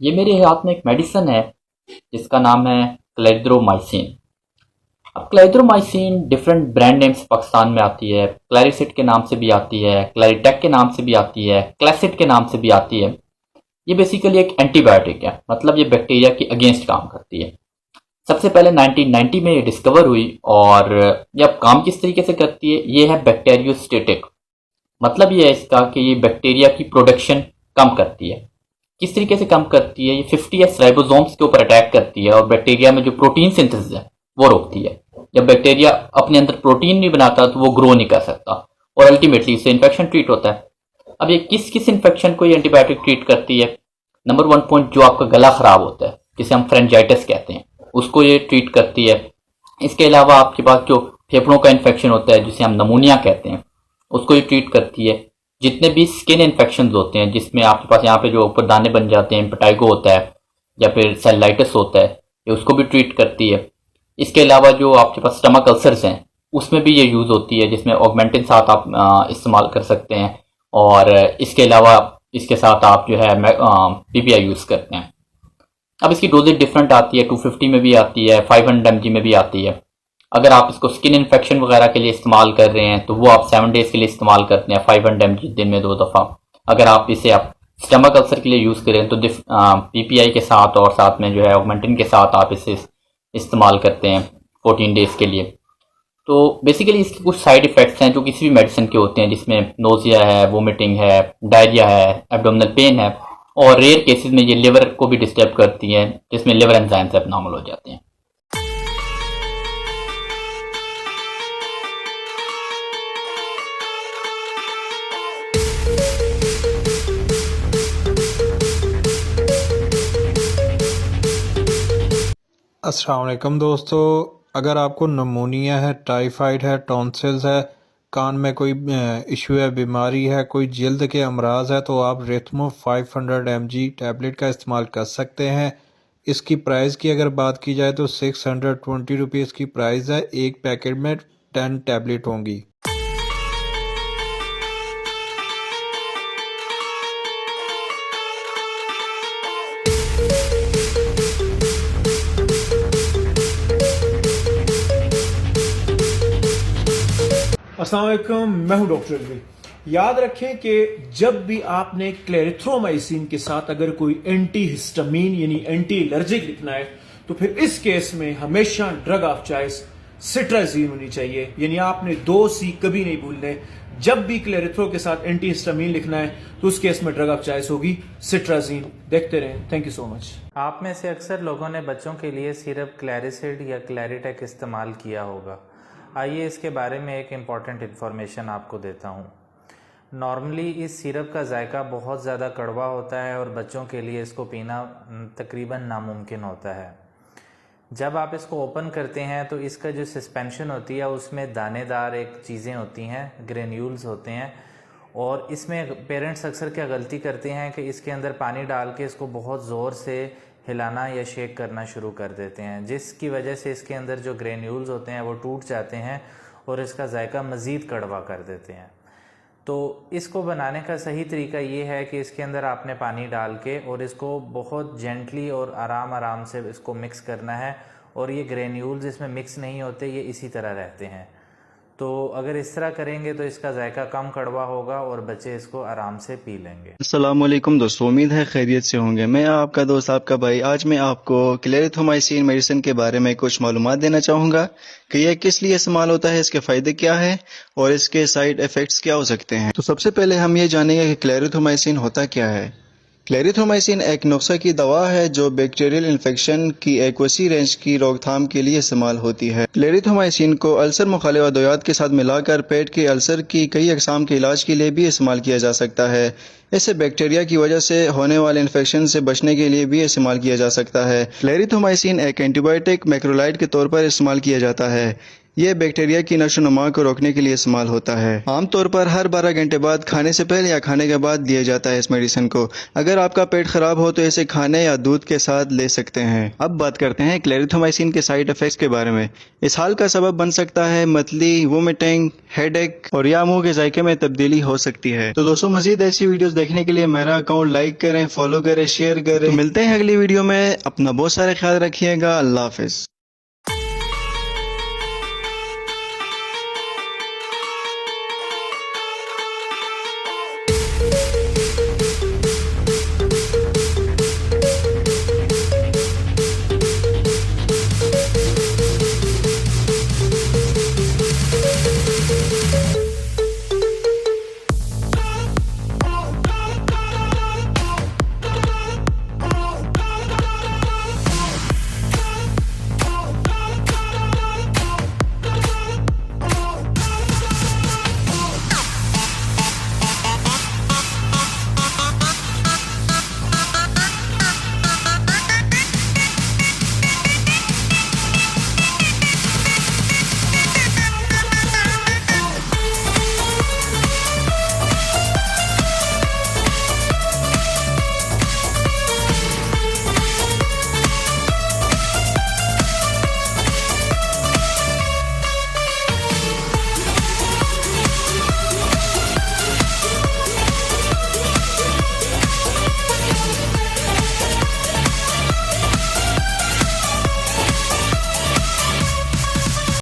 ये मेरे हाथ में एक मेडिसिन है जिसका नाम है क्लेरिथ्रोमाइसिन। अब clarithromycin different brand names Pakistan में आती है। क्लैरिसिट के नाम से भी आती है, क्लैरिटेक के नाम से भी आती है, क्लैसिट के नाम से भी आती है। ये बेसिकली एक एंटीबायोटिक है, मतलब ये बैक्टीरिया के अगेंस्ट काम करती है। सबसे पहले 1990 में ये डिस्कवर हुई और ये अब काम किस तरीके से करती है, ये है बैक्टीरियोस्टेटिक। मतलब ये है इसका कि ये बैक्टीरिया की प्रोडक्शन कम करती है। किस तरीके से कम करती है, ये 50S राइबोसोम्स के ऊपर अटैक करती है और बैक्टीरिया में जो प्रोटीन सिंथेसिस है वो रोकती है। जब बैक्टीरिया अपने अंदर प्रोटीन नहीं बनाता तो वो ग्रो नहीं कर सकता और अल्टीमेटली इससे इन्फेक्शन ट्रीट होता है। अब ये किस किस इन्फेक्शन को ये एंटीबायोटिक ट्रीट करती है? नंबर 1 पॉइंट, जो आपका गला खराब होता है जिसे हम फ्रेंजाइटिस कहते हैं, उसको ये ट्रीट करती है। इसके अलावा आपके पास जो फेफड़ों का इन्फेक्शन होता है जिसे हम नमूनिया कहते हैं, उसको ये ट्रीट करती है। जितने भी स्किन इन्फेक्शन होते हैं जिसमें आपके पास यहाँ पे जो ऊपर दाने बन जाते हैं, इम्पेटाइगो होता है या फिर सेलाइटिस होता है, ये उसको भी ट्रीट करती है। इसके अलावा जो आपके पास स्टमक अल्सर्स हैं उसमें भी ये यूज़ होती है, जिसमें ऑगमेंटिन साथ आप इस्तेमाल कर सकते हैं। और इसके अलावा इसके साथ आप जो है पीपीआई यूज़ करते हैं। अब इसकी डोजेज डिफरेंट आती है, 250 में भी आती है, 500 mg में भी आती है। अगर आप इसको स्किन इन्फेक्शन वगैरह के लिए इस्तेमाल कर रहे हैं तो वो आप 7 डेज के लिए इस्तेमाल करते हैं, 500 mg दिन में 2 दफ़ा। अगर आप इसे आप स्टमक अल्सर के लिए यूज़ करें तो पीपीआई के साथ और साथ में जो है ऑगमेंटिन के साथ आप इसे इस्तेमाल करते हैं 14 डेज के लिए। तो बेसिकली इसके कुछ साइड इफ़ेक्ट्स हैं जो किसी भी मेडिसिन के होते हैं, जिसमें नोजिया है, वोमिटिंग है, डायरिया है, एब्डोमिनल पेन है और रेयर केसेस में ये लिवर को भी डिस्टर्ब करती हैं, जिसमें लिवर एंजाइम्स एबनॉर्मल हो जाते हैं। अस्सलाम वालेकुम दोस्तों, अगर आपको नमोनिया है, टाइफाइड है, टॉन्सिल्स है, कान में कोई इशू है, बीमारी है, कोई जल्द के अमराज है तो आप रिथमो 500 mg टैबलेट का इस्तेमाल कर सकते हैं। इसकी प्राइस की अगर बात की जाए तो 620 रुपीज़ की प्राइस है। एक पैकेट में 10 टैबलेट होंगी। अस्सलाम वालेकुम, मैं हूं डॉक्टर अली। याद रखें कि जब भी आपने क्लेरिथ्रोमाइसिन के साथ अगर कोई एंटी हिस्टामीन यानी एंटी एलर्जिक लिखना है तो फिर इस केस में हमेशा ड्रग ऑफ चॉइस सिट्राजीन होनी चाहिए। यानी आपने 2C कभी नहीं भूलने। जब भी क्लेरिथ्रो के साथ एंटी हिस्टामीन लिखना है तो उस केस में ड्रग ऑफ चॉइस होगी सिट्राजीन। देखते रहें। Thank you so much. आप में से अक्सर लोगों ने बच्चों के लिए सिरप क्लैरिसिड या क्लैरिटेक इस्तेमाल किया होगा। आइए इसके बारे में एक इम्पॉर्टेंट इन्फॉर्मेशन आपको देता हूँ। नॉर्मली इस सिरप का जायका बहुत ज़्यादा कड़वा होता है और बच्चों के लिए इसको पीना तकरीबन नामुमकिन होता है। जब आप इसको ओपन करते हैं तो इसका जो सस्पेंशन होती है उसमें दानेदार एक चीज़ें होती हैं, ग्रेन्यूल्स होते हैं। और इसमें पेरेंट्स अक्सर क्या गलती करते हैं कि इसके अंदर पानी डाल के इसको बहुत ज़ोर से हिलाना या शेक करना शुरू कर देते हैं, जिसकी वजह से इसके अंदर जो ग्रेन्यूल्स होते हैं वो टूट जाते हैं और इसका जायका मज़ीद कड़वा कर देते हैं। तो इसको बनाने का सही तरीका ये है कि इसके अंदर आपने पानी डाल के और इसको बहुत जेंटली और आराम आराम से इसको मिक्स करना है। और ये ग्रेन्यूल्स इसमें मिक्स नहीं होते, ये इसी तरह रहते हैं। तो अगर इस तरह करेंगे तो इसका जायका कम कड़वा होगा और बच्चे इसको आराम से पी लेंगे। अस्सलाम वालेकुम दोस्तों, उम्मीद है खैरियत से होंगे। मैं आपका दोस्त, आपका भाई। आज मैं आपको क्लेरिथ्रोमाइसिन मेडिसिन के बारे में कुछ मालूमात देना चाहूँगा कि यह किस लिए इस्तेमाल होता है, इसके फ़ायदे क्या हैं और इसके साइड इफ़ेक्ट्स क्या हो सकते हैं। तो सबसे पहले हम ये जानेंगे कि क्लेरिथ्रोमाइसिन होता क्या है। क्लेरिथ्रोमाइसिन एक नुस्खा की दवा है जो बैक्टीरियल इन्फेक्शन की एक वसी रेंज की रोकथाम के लिए इस्तेमाल होती है। क्लेरिथ्रोमाइसिन को अल्सर मुखालिफ अद्वियात के साथ मिलाकर पेट के अल्सर की कई अक़साम के इलाज के लिए भी इस्तेमाल किया जा सकता है। इसे बैक्टीरिया की वजह से होने वाले इन्फेक्शन से बचने के लिए भी इस्तेमाल किया जा सकता है। क्लेरिथ्रोमाइसिन एक एंटीबायोटिक मैक्रोलाइड के तौर पर इस्तेमाल किया जाता है। ये बैक्टीरिया की नशोनुमा को रोकने के लिए इस्तेमाल होता है। आमतौर पर हर 12 घंटे बाद खाने से पहले या खाने के बाद दिया जाता है इस मेडिसिन को। अगर आपका पेट खराब हो तो इसे खाने या दूध के साथ ले सकते हैं। अब बात करते हैं क्लेरिथ्रोमाइसिन के साइड इफेक्ट्स के बारे में। इस हाल का सबब बन सकता है मतली, वोमिटिंग, हेडेक और या मुंह के जायके में तब्दीली हो सकती है। तो दोस्तों मजीद ऐसी वीडियोस देखने के लिए मेरा अकाउंट लाइक करें, फॉलो करें, शेयर करें। तो मिलते हैं अगली वीडियो में। अपना बहुत सारा ख्याल रखिएगा। अल्लाह हाफिज।